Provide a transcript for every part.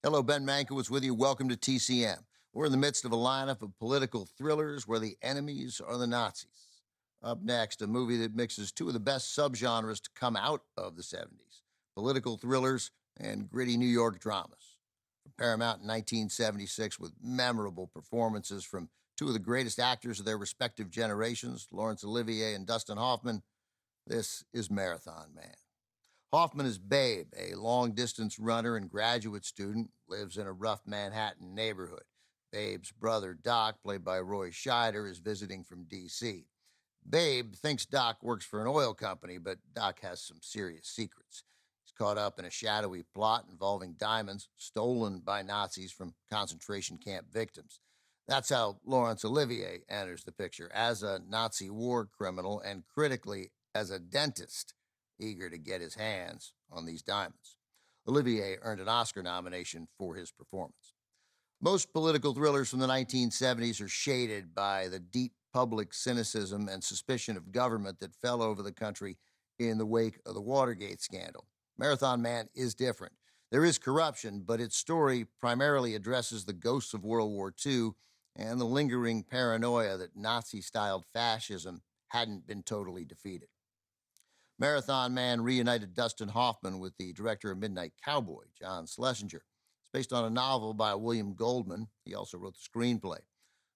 Hello, Ben Mankiewicz with you. Welcome to TCM. We're in the midst of a lineup of political thrillers where the enemies are the Nazis. Up next, a movie that mixes two of the best subgenres to come out of the 70s, political thrillers and gritty New York dramas. From Paramount in 1976 with memorable performances from two of the greatest actors of their respective generations, Laurence Olivier and Dustin Hoffman, this is Marathon Man. Hoffman is Babe, a long-distance runner and graduate student, lives in a rough Manhattan neighborhood. Babe's brother, Doc, played by Roy Scheider, is visiting from D.C. Babe thinks Doc works for an oil company, but Doc has some serious secrets. He's caught up in a shadowy plot involving diamonds stolen by Nazis from concentration camp victims. That's how Laurence Olivier enters the picture, as a Nazi war criminal and critically as a dentist, eager to get his hands on these diamonds. Olivier earned an Oscar nomination for his performance. Most political thrillers from the 1970s are shaded by the deep public cynicism and suspicion of government that fell over the country in the wake of the Watergate scandal. Marathon Man is different. There is corruption, but its story primarily addresses the ghosts of World War II and the lingering paranoia that Nazi-styled fascism hadn't been totally defeated. Marathon Man reunited Dustin Hoffman with the director of Midnight Cowboy, John Schlesinger. It's based on a novel by William Goldman. He also wrote the screenplay.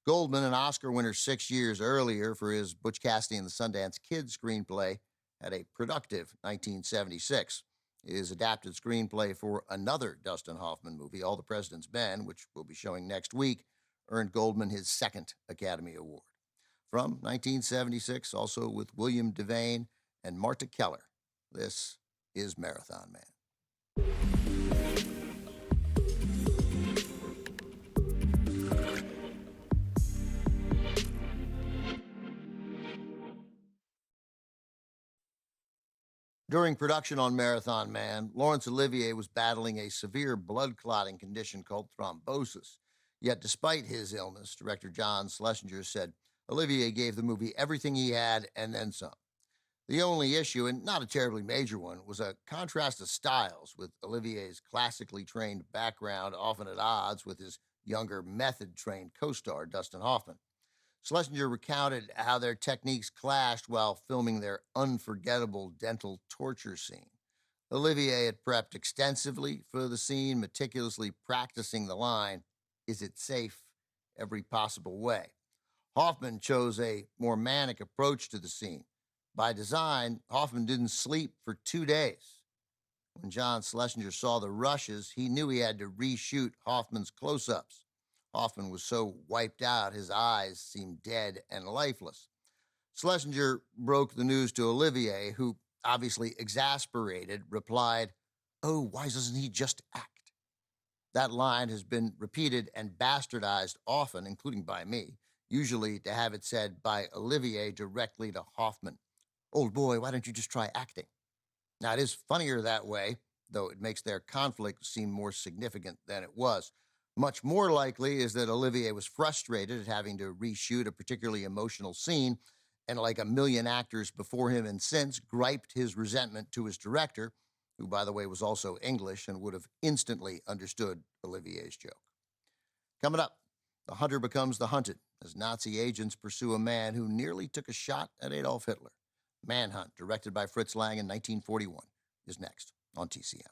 Goldman, an Oscar winner 6 years earlier for his Butch Cassidy and the Sundance Kid screenplay, had a productive 1976. His adapted screenplay for another Dustin Hoffman movie, All the President's Men, which we'll be showing next week, earned Goldman his second Academy Award. From 1976, also with William Devane and Marta Keller, this is Marathon Man. During production on Marathon Man, Laurence Olivier was battling a severe blood clotting condition called thrombosis. Yet despite his illness, director John Schlesinger said Olivier gave the movie everything he had and then some. The only issue, and not a terribly major one, was a contrast of styles, with Olivier's classically trained background often at odds with his younger, method-trained co-star, Dustin Hoffman. Schlesinger recounted how their techniques clashed while filming their unforgettable dental torture scene. Olivier had prepped extensively for the scene, meticulously practicing the line, "Is it safe?" every possible way. Hoffman chose a more manic approach to the scene. By design, Hoffman didn't sleep for 2 days. When John Schlesinger saw the rushes, he knew he had to reshoot Hoffman's close-ups. Hoffman was so wiped out, his eyes seemed dead and lifeless. Schlesinger broke the news to Olivier, who, obviously exasperated, replied, "Oh, why doesn't he just act?" That line has been repeated and bastardized often, including by me, usually to have it said by Olivier directly to Hoffman. "Old boy, why don't you just try acting?" Now, it is funnier that way, though it makes their conflict seem more significant than it was. Much more likely is that Olivier was frustrated at having to reshoot a particularly emotional scene, and like a million actors before him and since, griped his resentment to his director, who, by the way, was also English and would have instantly understood Olivier's joke. Coming up, the hunter becomes the hunted as Nazi agents pursue a man who nearly took a shot at Adolf Hitler. Manhunt, directed by Fritz Lang in 1941, is next on TCM.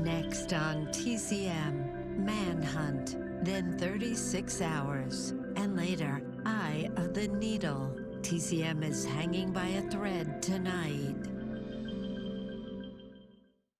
Next on TCM, Manhunt, then 36 Hours, and later, Eye of the Needle. TCM is hanging by a thread tonight.